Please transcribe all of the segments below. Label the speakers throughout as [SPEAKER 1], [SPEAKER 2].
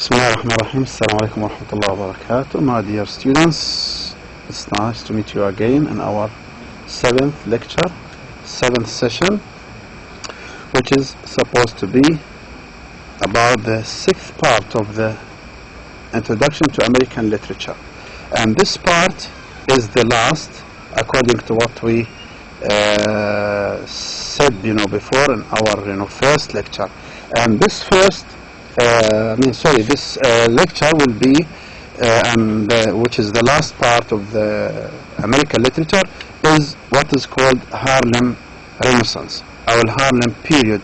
[SPEAKER 1] Bismillahirrahmanirrahim. Assalamu alaikum wa rahmatullahi wa barakatuh. My dear students, it's nice to meet you again in our 7th lecture, 7th session, which is supposed to be about the 6th part of the Introduction to American Literature. And this part is the last, according to what we said, before in our, first lecture. And this this lecture will be, which is the last part of the American literature, is what is called Harlem Renaissance, or Harlem period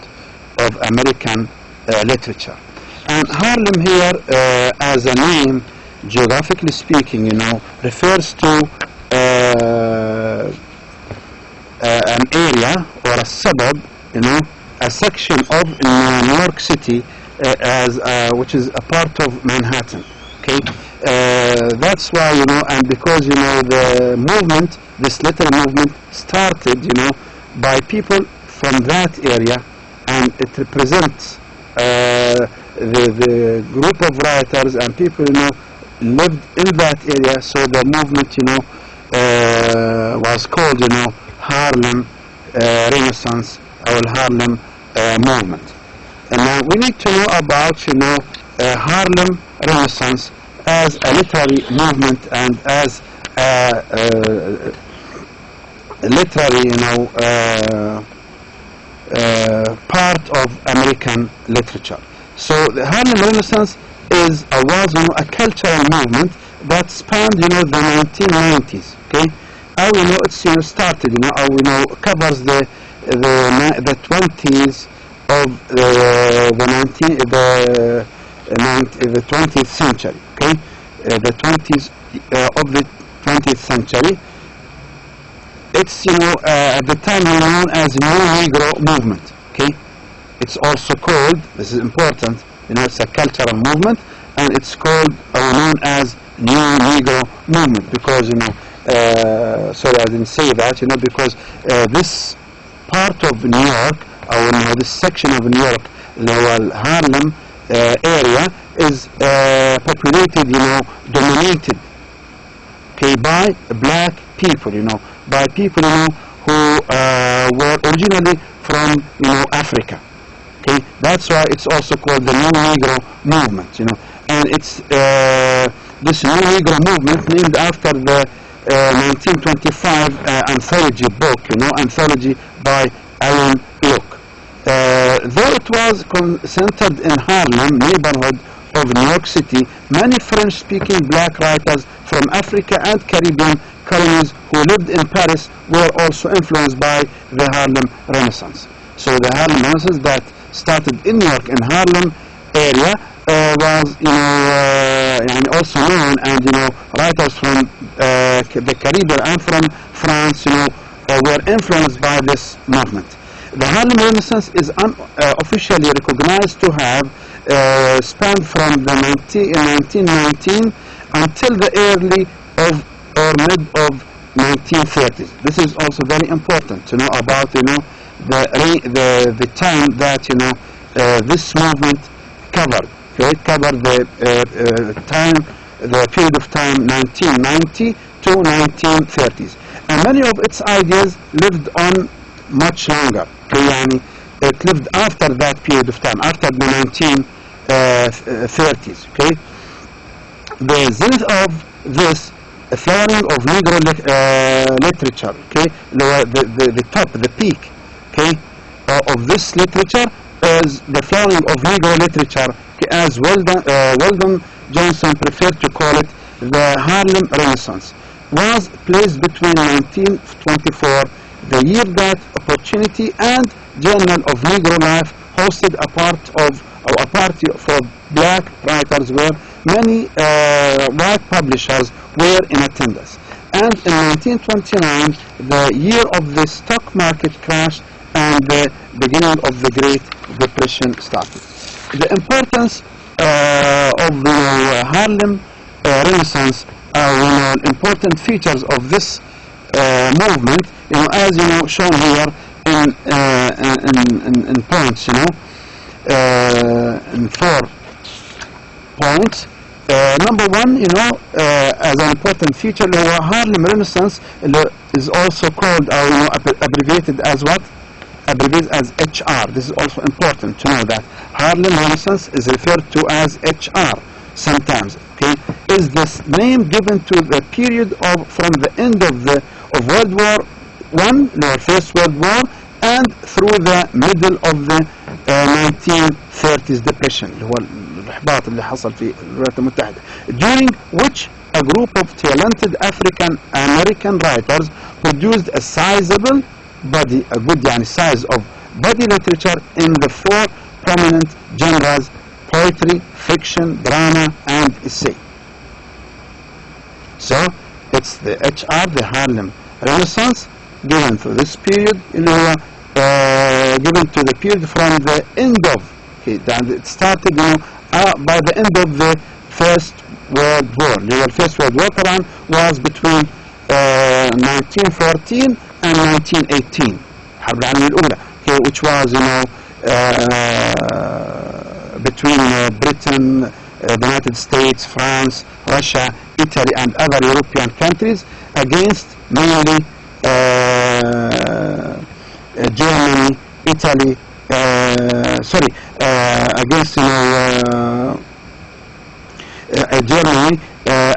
[SPEAKER 1] of American literature. And Harlem here, as a name, geographically speaking, refers to an area or a suburb, a section of New York City, which is a part of Manhattan. Okay, that's why and because the movement, this literary movement, started by people from that area, and it represents the group of writers and people lived in that area. So the movement was called Harlem Renaissance or Harlem movement. And now we need to know about Harlem Renaissance as a literary movement and as a literary part of American literature. So the Harlem Renaissance was a cultural movement that spanned the 1990s. Okay, it's started covers the 20s of the 20th century. Okay, the 20s of the 20th century. It's at the time known as New Negro movement. Okay, it's also called, this is important, it's a cultural movement, and it's called or known as New Negro movement because sorry, I didn't say that, because this part of New York, or this section of New York, the Harlem area, is populated, dominated, okay, by black people, by people, who were originally from, Africa. Okay, that's why it's also called the New Negro movement, and it's this New Negro movement named after the 1925 anthology book, anthology by Alan Locke. Though it was centered in Harlem neighborhood of New York City, many French-speaking black writers from Africa and Caribbean colonies who lived in Paris were also influenced by the Harlem Renaissance. So the Harlem Renaissance that started in New York, in Harlem area, was also known, and writers from the Caribbean and from France were influenced by this movement. The Harlem Renaissance is officially recognized to have spanned from the 1919 until the early or mid of 1930s. This is also very important to know about the time that this movement covered. Okay, it covered the period of time 1990 to 1930s, and many of its ideas lived on much longer. Okay, it lived after that period of time, after the 1930s. Okay, the zenith of this flowering of Negro literature. Okay, the top, the peak, okay, of this literature is the flowering of Negro literature, as Weldon Johnson preferred to call it. The Harlem Renaissance was placed between 1924, the year that Opportunity and Journal of Negro Life hosted a party for black writers where many white publishers were in attendance. And in 1929, the year of the stock market crash and the beginning of the Great Depression started. The importance of the Harlem Renaissance, important features of this movement, as shown here in points, in 4 points. Number one, as an important feature, Harlem Renaissance is also called, or abbreviated as what? Abbreviated as HR. This is also important to know that Harlem Renaissance is referred to as HR sometimes. Okay, is this name given to the period from the end of World War I, the First World War, and through the middle of the 1930s depression, اللي هو الإحباط اللي حصل في الولايات المتحدة, during which a group of talented African American writers produced a sizable body, a good size of body literature in the four prominent genres: poetry, fiction, drama, and essay. So it's the HR, the Harlem Renaissance, given to this period, given to the period from the end of, it started by the end of the First World War. The First World War was between 1914 and 1918, الحرب العالمية الأولى, which was between Britain, the United States, France, Russia, Italy, and other European countries against mainly Germany, Italy, against Germany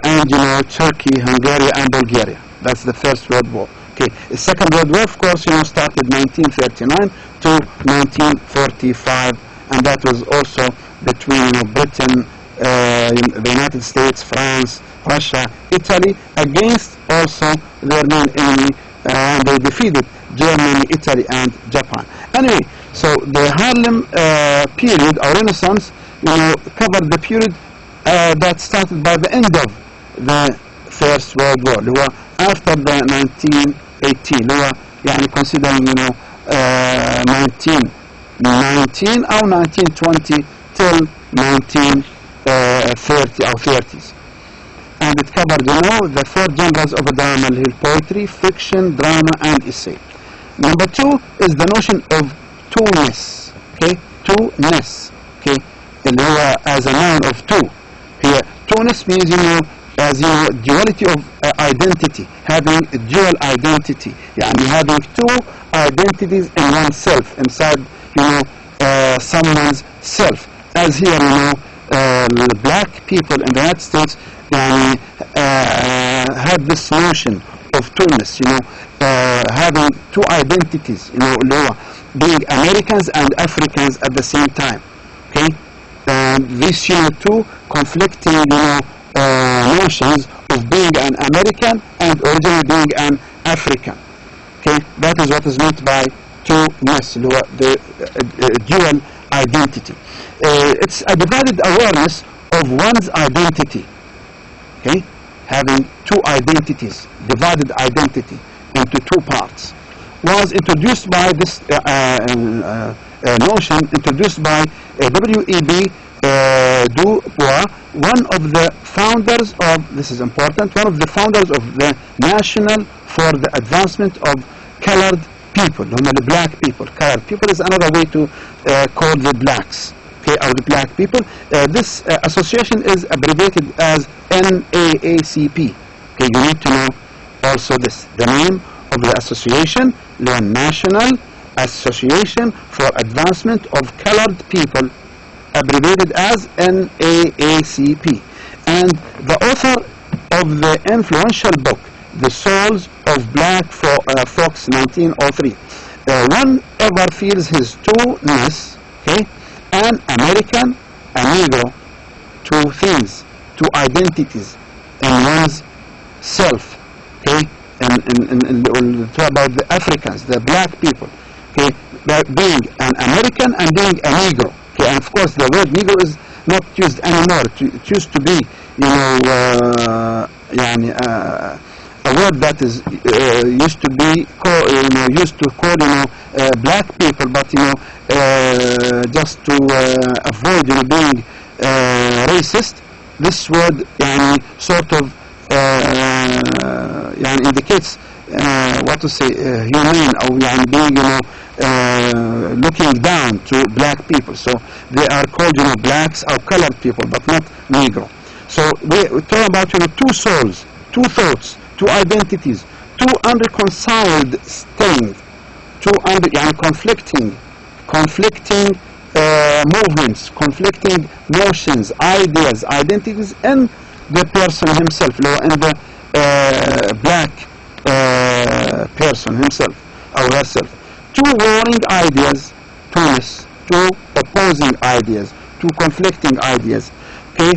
[SPEAKER 1] and Turkey, Hungary, and Bulgaria. That's the First World War. Okay, the Second World War, of course, started 1939 to 1945, and that was also between Britain, the United States, France, Russia, Italy, against also their main enemy, and they defeated Germany, Italy, and Japan. Anyway, so the Harlem period, or Renaissance, covered the period that started by the end of the First World War, after the 1918, considering 1919 or 1920 till 1930 or 30s. And it covered, the four genres of drama: poetry, fiction, drama, and essay. Number two is the notion of two-ness. Okay, two-ness. Okay, as a noun of two. Here, two-ness means as duality of identity, having a dual identity, having two identities in oneself, inside someone's self. As here, the black people in the United States have this notion of two-ness, having two identities, being Americans and Africans at the same time. Okay, and these two conflicting notions of being an American and originally being an African. Okay, that is what is meant by two-ness, the dual identity. It's a divided awareness of one's identity. Okay, having two identities, divided identity into two parts, was introduced by this notion, introduced by W.E.B. Du Bois, one of the founders of, this is important, one of the founders of the National for the Advancement of Colored People, the black people. Colored people is another way to call the blacks, okay, or the black people. This association is abbreviated as NAACP. Okay, you need to know also this, the name of the association, the National Association for Advancement of Colored People, abbreviated as NAACP. And the author of the influential book, The Souls of Black Folks, 1903. One ever feels his two-ness, okay, an American, a Negro, two things, two identities in one's self, okay, and talk about the Africans, the black people, okay, being an American and being a Negro. Okay, and of course the word Negro is not used anymore. It used to be, a word that is used to be used to call black people, but just to avoid being racist. This word sort of indicates what to say, humane, or being looking down to black people. So they are called, blacks or colored people, but not Negro. So we talk about, two souls, two thoughts, two identities, two unreconciled things, conflicting movements, conflicting notions, ideas, identities in the person himself, in the black person himself or herself. Two warring ideas, two opposing ideas, two conflicting ideas. Okay,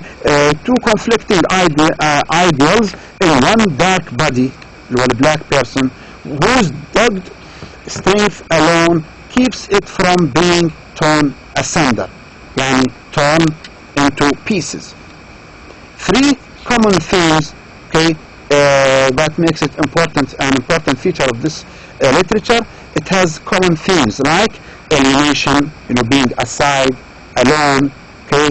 [SPEAKER 1] two conflicting ideals in one dark body, the black person, whose dogged strength alone keeps it from being torn asunder, torn into pieces. Three common themes, okay, that makes it an important feature of this literature. It has common themes like alienation, being aside, alone, okay,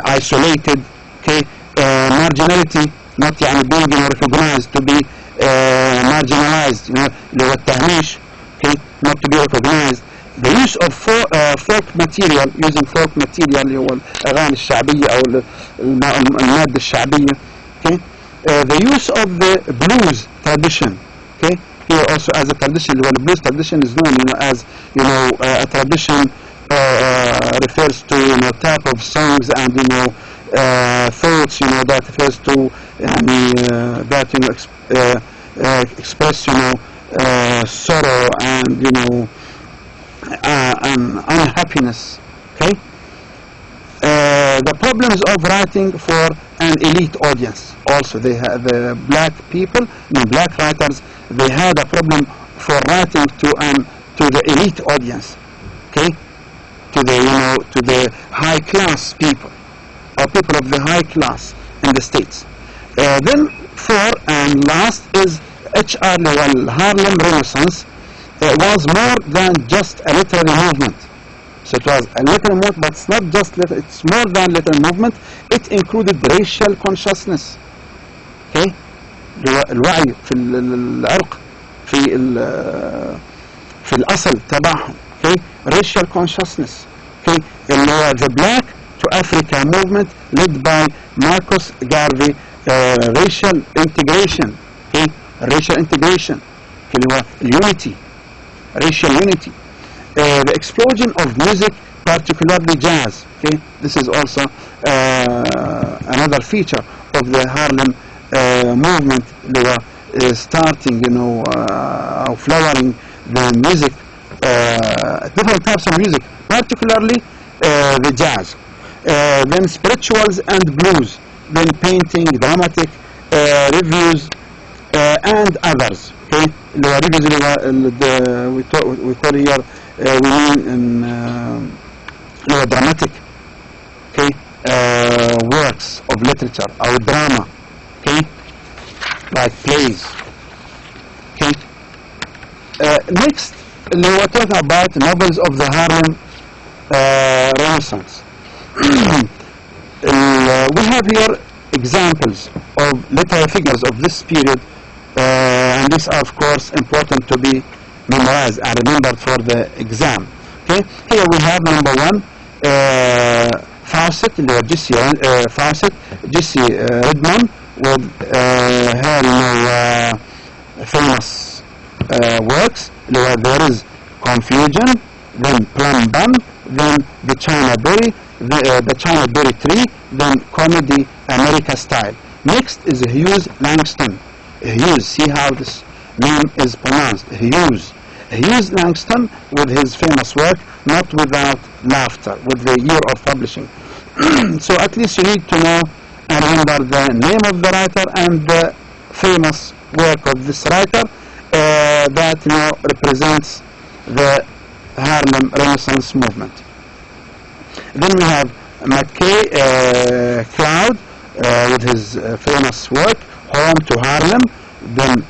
[SPEAKER 1] isolated, okay, marginality, not being recognized, to be marginalized, okay, not to be recognized. The use of folk material, using folk material اللي هو الأغاني الشعبية أو المادة الشعبية. Okay, the use of the blues tradition. Okay, here also as a tradition, the blues tradition is known, as a tradition refers to type of songs and thoughts, that refers to that express sorrow and unhappiness. Okay, the problems of writing for an elite audience. Also, they have the black people, black writers. They had a problem for writing to the elite audience. Okay, to the high class people, or people of the high class in the States. Then four and last is H.R. Lowell. Harlem Renaissance was more than just a literary movement. So it was a literary movement, but it's not just it's more than literary movement. It included racial consciousness. Okay, الوعي في العرق في الأصل تبعهم. Okay, racial consciousness. Okay, the Black to Africa movement led by Marcus Garvey. Racial integration. Okay, racial integration. Okay, unity. Racial unity. The explosion of music, particularly jazz. Okay, this is also another feature of the Harlem movement. They were starting, flowering the music, different types of music, particularly the jazz. Then spirituals and blues. Then painting, dramatic, reviews, and others. Okay, the reviews we call here we mean in dramatic, okay, works of literature or drama, okay, like plays. Okay, next we are talking about novels of the Harlem Renaissance. We have here examples of literary figures of this period, and these are of course important to be memorized and remembered for the exam. Okay, here we have number one, Fawcett, Jesse Redmond, with her famous works. There is Confusion, then Plum Bun, then the China Berry, the China Berry Tree, then Comedy America Style. Next is Hughes Langston. Hughes, see how this name is pronounced. Hughes Langston, with his famous work Not Without Laughter, with the year of publishing. So at least you need to know and remember the name of the writer and the famous work of this writer that represents the Harlem Renaissance movement. Then we have McKay Cloud with his famous work Home to Harlem. Then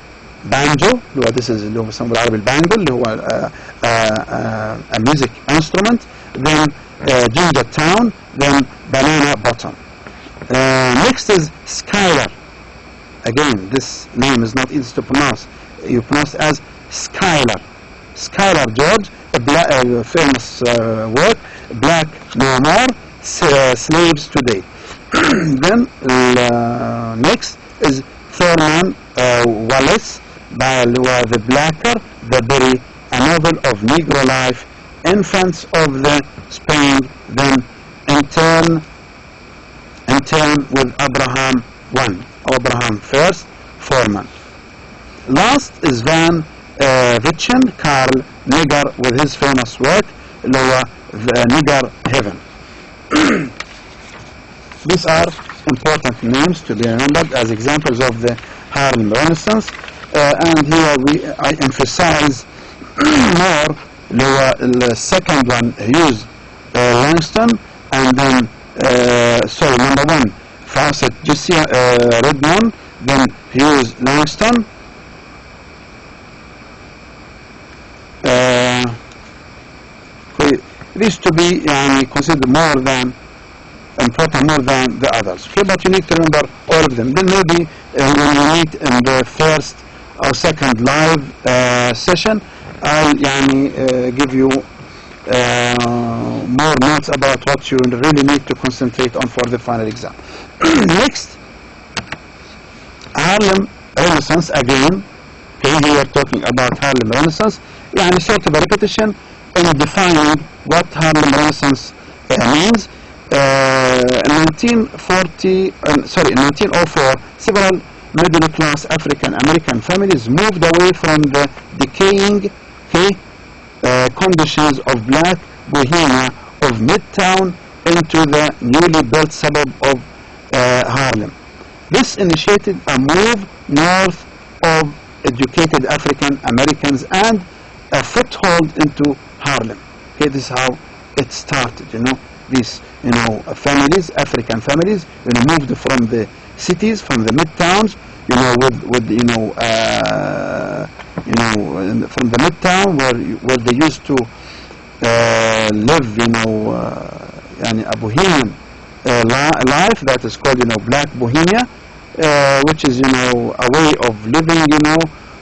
[SPEAKER 1] Banjo, this is اللي هو بيسموه بالعربي البانجو اللي هو a music instrument. Then Ginger Town. Then Banana Bottom. Next is Skylar. Again, this name is not easy to pronounce. You pronounce it as Skylar. Skylar George, a famous work, Black No More, Slaves Today. Then next is Thurman Wallace by The Blacker, The Berry, a novel of Negro life, Infants of the Spring, then Intern with Abraham first, Foreman. Last is Van Vichen, Carl Nigger with his famous work, The Nigger Heaven. These are important names to be remembered as examples of the Harlem Renaissance, and here I emphasize more the second one, Hughes Langston, and then number one, Fawcett Jesse Redmond, then Hughes Langston. These to be considered more than important, more than the others. Okay, but you need to remember all of them. Then maybe when we meet in the first or second live session, I'll give you more notes about what you really need to concentrate on for the final exam. Next, Harlem Renaissance again. Okay, here we are talking about Harlem Renaissance. Sort of a repetition in defining what Harlem Renaissance means. In 1904, several middle-class African-American families moved away from the decaying conditions of black Bohemia of Midtown into the newly built suburb of Harlem. This initiated a move north of educated African-Americans and a foothold into Harlem. Okay, this is how it started. These families, African families, moved from the cities, from the midtowns, from the midtown where they used to live, a Bohemian life that is called, Black Bohemia, which is, a way of living,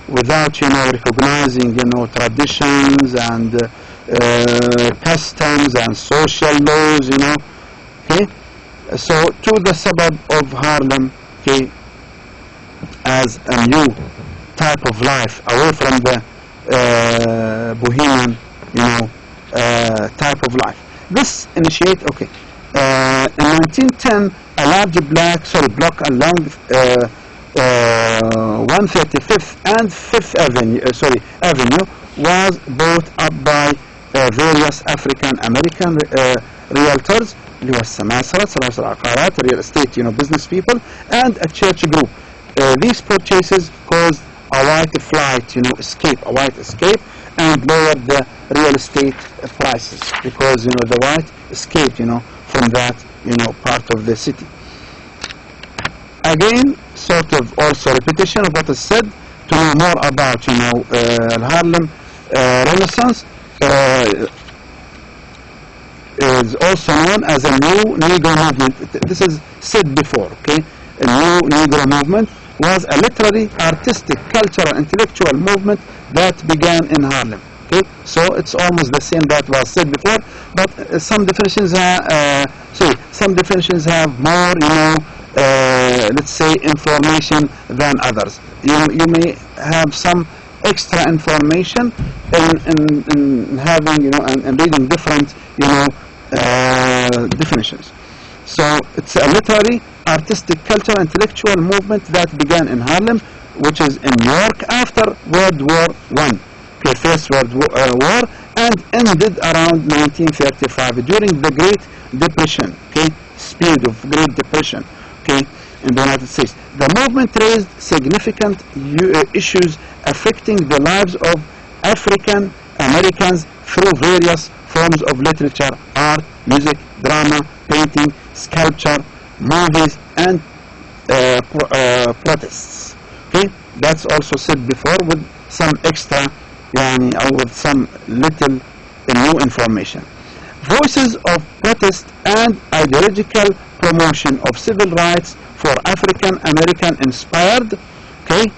[SPEAKER 1] without, recognizing, traditions and customs and social laws, okay. So to the suburb of Harlem, okay, as a new type of life, away from the Bohemian, type of life. This initiate, okay. In 1910, a large block along 135th and 5th Avenue was bought up by various African American realtors, real estate, business people, and a church group. These purchases caused a white flight, a white escape, and lowered the real estate prices because the white escaped, from that part of the city. Again, sort of also repetition of what is said. To know more about Harlem Renaissance is also known as a new Negro movement. This is said before, okay? A new Negro movement was a literary, artistic, cultural, intellectual movement that began in Harlem. Okay, so it's almost the same that was said before, but some definitions have more, let's say, information than others. You may have some extra information in having, and reading different, definitions. So it's a literary, artistic, cultural, intellectual movement that began in Harlem, which is in New York after World War I. Okay, First World War, and ended around 1935 during the Great Depression. Okay, speed of Great Depression. Okay, in the United States, the movement raised significant issues affecting the lives of African Americans through various forms of literature, art, music, drama, painting, sculpture, movies, and protests. Okay, that's also said before with some extra, or with some little new information. Voices of protest and ideological promotion of civil rights for African American inspired, okay,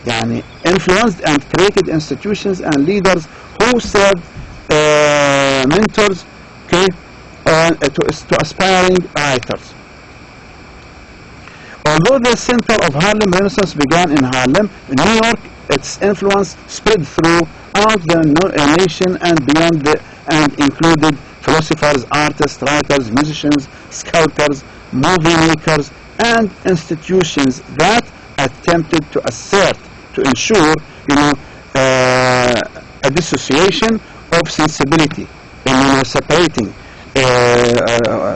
[SPEAKER 1] influenced and created institutions and leaders who served mentors, okay, to aspiring writers. Although the center of Harlem Renaissance began in Harlem, New York, its influence spread throughout the nation and beyond, and included philosophers, artists, writers, musicians, sculptors, movie makers, and institutions that attempted to ensure, a dissociation of sensibility, separating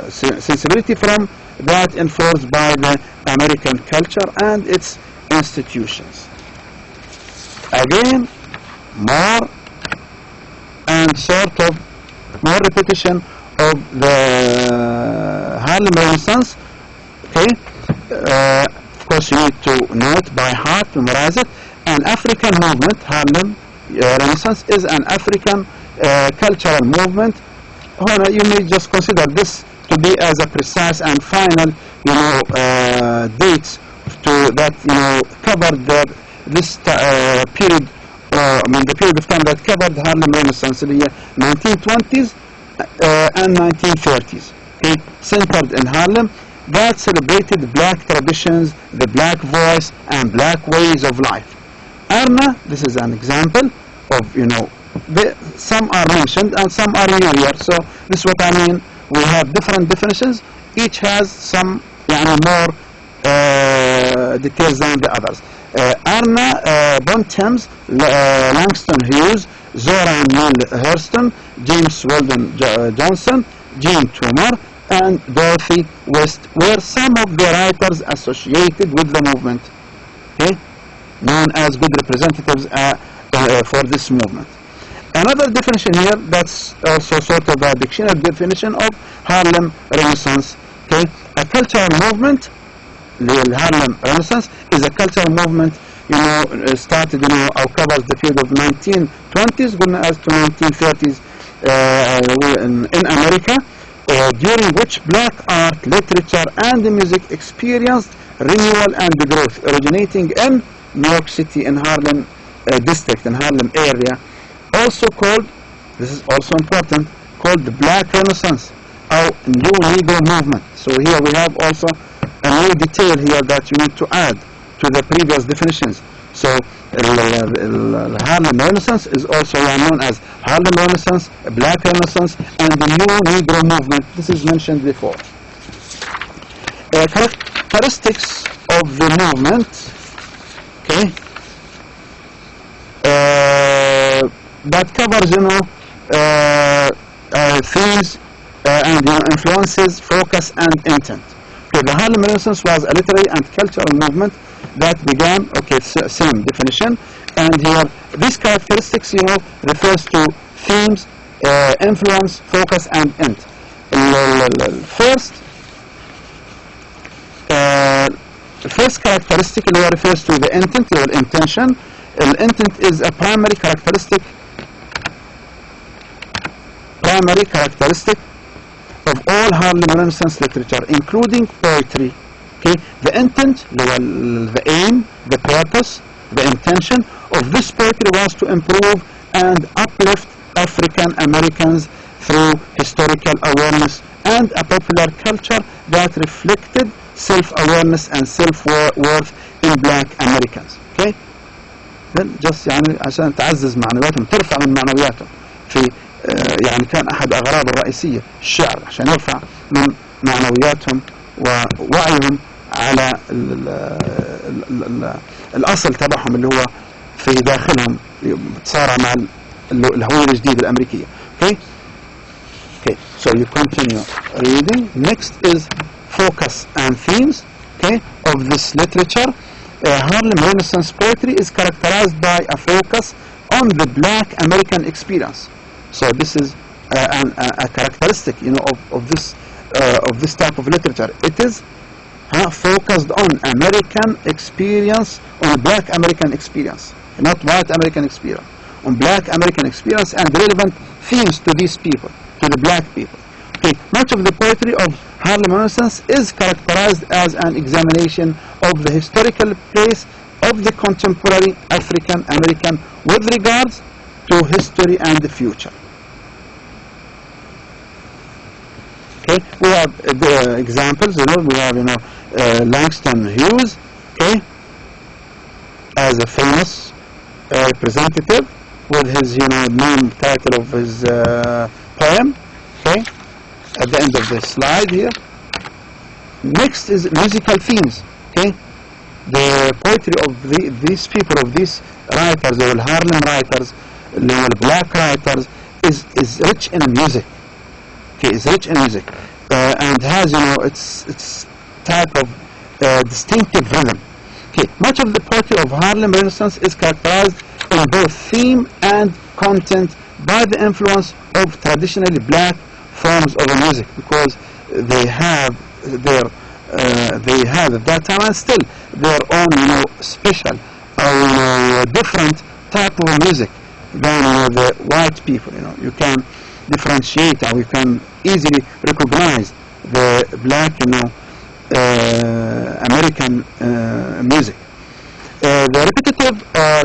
[SPEAKER 1] sensibility from that enforced by the American culture and its institutions. Again, more and sort of more repetition of the Harlem Renaissance. Okay, of course you need to know it by heart, memorize it. An African movement, Harlem Renaissance, is an African cultural movement. You may just consider this to be as a precise and final, dates to that covered this period. The period of time that covered Harlem Renaissance, the 1920s and 1930s. Okay, centered in Harlem, that celebrated black traditions, the black voice, and black ways of life. Erna, this is an example of some are mentioned and some are new here. So this is what I mean. We have different definitions. Each has some more details than the others. Erna, Bontemps, Langston Hughes, Zora Neale Hurston, James Weldon Johnson, Jean Toomer, and Dorothy West were some of the writers associated with the movement, okay, known as good representatives for this movement. Another definition here, that's also sort of a dictionary definition of Harlem Renaissance. Okay, a cultural movement, the Harlem Renaissance is a cultural movement, started, or covers the period of 1920s going as to 1930s in America, during which black art, literature, and music experienced renewal and growth, originating in New York City, in Harlem district, in Harlem area. Also called, this is also important, called the Black Renaissance or New Negro Movement. So here we have also a new detail here that you need to add to the previous definitions. So Harlem Renaissance is also known as Harlem Renaissance, Black Renaissance, and the New Negro Movement. This is mentioned before. Characteristics of the movement, okay, that covers themes and influences, focus, and intent. Okay, the Harlem Renaissance was a literary and cultural movement that began, okay, same definition, and here these characteristics refers to themes, influence, focus, and intent. First characteristic refers to the intent or intention. Intent is a primary characteristic of all Harlem Renaissance literature, including poetry. Okay, the intent, the aim, the purpose, the intention of this poetry was to improve and uplift African Americans through historical awareness and a popular culture that reflected self-awareness and self-worth in black Americans. Okay, then just عشان تعزز معنوياتهم، ترفع من معنوياتهم في كان أحد أغراض الرئيسية الشعر عشان يرفع من معنوياتهم ووعيهم على الأصل تبعهم اللي هو في داخلهم تصارع مع الهوية الجديدة الأمريكية. Okay, so you continue reading. Next is focus and themes, okay, of this literature. Harlem Renaissance poetry is characterized by a focus on the black American experience. So this is a characteristic, of this type of literature. It is focused on American experience, on black American experience, not white American experience, on black American experience and relevant themes to these people, to the black people. Okay, much of the poetry of Harlem Renaissance is characterized as an examination of the historical place of the contemporary African American with regards to history and the future. Okay, we have the examples. We have Langston Hughes, okay, as a famous representative with his name title of his poem. Okay, at the end of the slide here. Next is musical themes. Okay, the poetry of these people, of these writers, the Harlem writers, the black writers, is rich in music. Okay, is rich in music, and has its type of distinctive rhythm. Okay, much of the poetry of Harlem Renaissance is characterized in both theme and content by the influence of traditionally black forms of music, because they have at that time, and still, their own special or different type of music than the white people. You can differentiate, or you can easily recognize the black American music. The repetitive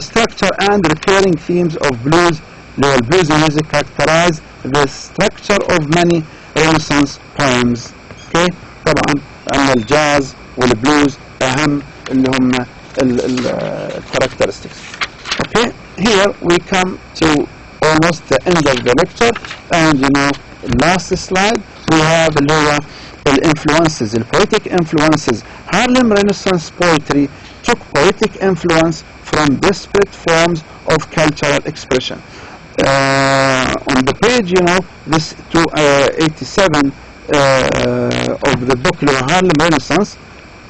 [SPEAKER 1] structure and recurring themes of blues music characterize the structure of many Renaissance poems. Okay, طبعا أن الجاز والبلوز أهم اللي هم characteristics. Okay, here we come to almost the end of the lecture, and last slide we have اللي هو influences, the poetic influences. Harlem Renaissance poetry took poetic influence from disparate forms of cultural expression. On the page, this 287 of the book Harlem Renaissance,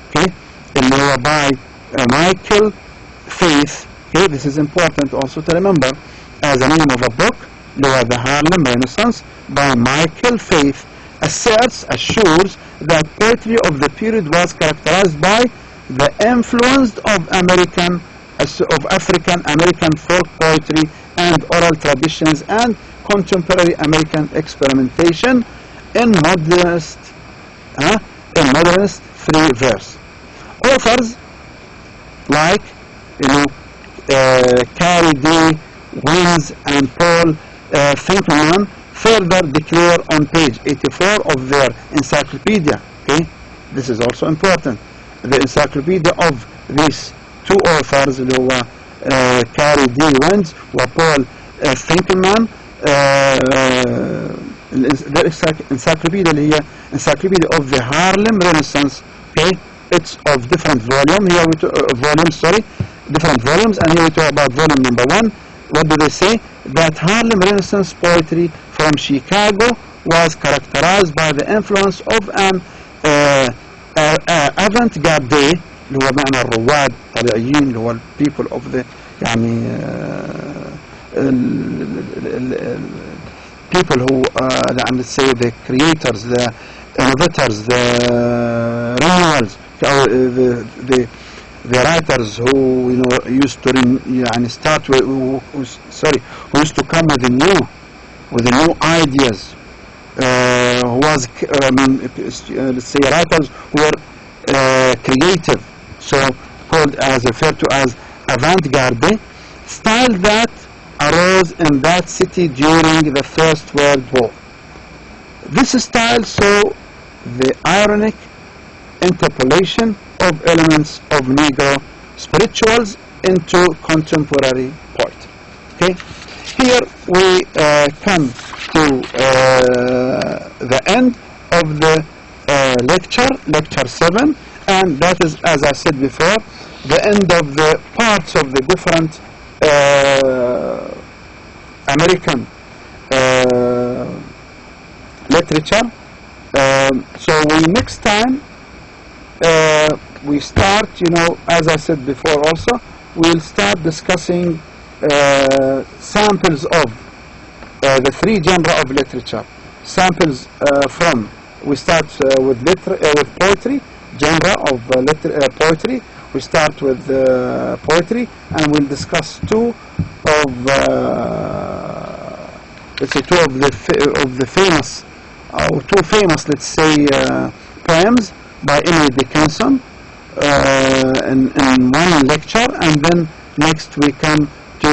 [SPEAKER 1] okay, by Michael Faith. Okay, this is important also to remember as the name of a book, the Harlem Renaissance by Michael Faith assures that poetry of the period was characterized by the influence of African American folk poetry and oral traditions and contemporary American experimentation in modernist free verse. Authors like Carrie D. Wins and Paul Finkelman further declare on page 84 of their encyclopedia. Okay, this is also important. The encyclopedia of these two authors, Carrie D. Wins and Paul Finkelman, the encyclopedia اللي هي encyclopedia of the Harlem Renaissance. Okay, it's of different volumes. Here we different volumes, and here we talk about volume number 1. What do they say? That Harlem Renaissance poetry from Chicago was characterized by the influence of an avant-garde, اللي هو معنى الرواد طبيعيين، اللي هو people of the people who let's say the creators, the innovators, the renewals, the writers who used to start with who used to come with the new ideas, who was let's say writers who were creative, so called as referred to as avant-garde style that arose in that city during the First World War. This style saw the ironic interpolation of elements of Negro spirituals into contemporary poetry. Okay, here we come to the end of the lecture 7, and that is, as I said before, the end of the parts of the different American literature. So next time we start, as I said before also, we'll start discussing samples of the 3 genres of literature. Samples we start with poetry, genre of poetry. We start with poetry, and we'll discuss 2 of let's say 2 of the famous, or 2 famous, let's say, poems by Emily Dickinson, in one lecture, and then next we come to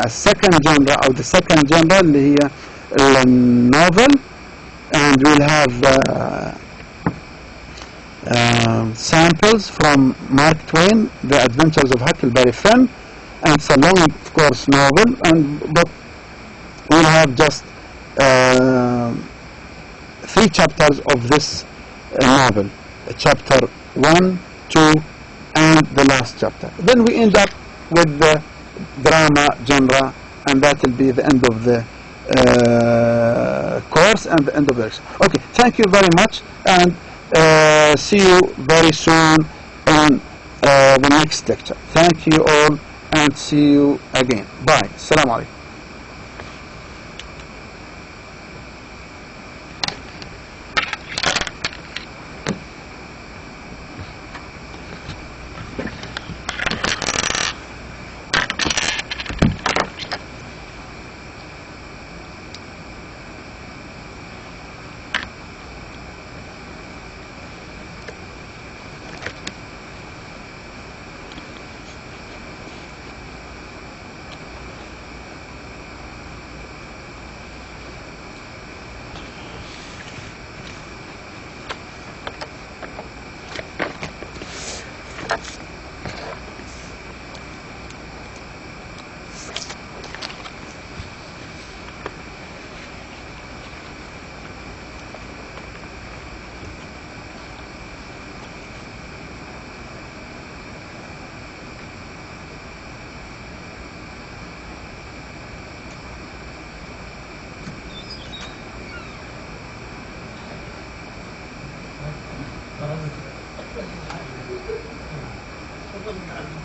[SPEAKER 1] a second genre, or the second genre اللي هي novel, and we'll have samples from Mark Twain, The Adventures of Huckleberry Finn, and it's a long, of course, novel, but we'll have just 3 chapters of this novel, chapter 1, 2, and the last chapter. Then we end up with the drama genre, and that will be the end of the course and the end of the lecture. Okay, thank you very much, and see you very soon in the next lecture. Thank you all, and see you again. Bye. Assalamu alaikum.
[SPEAKER 2] تفضل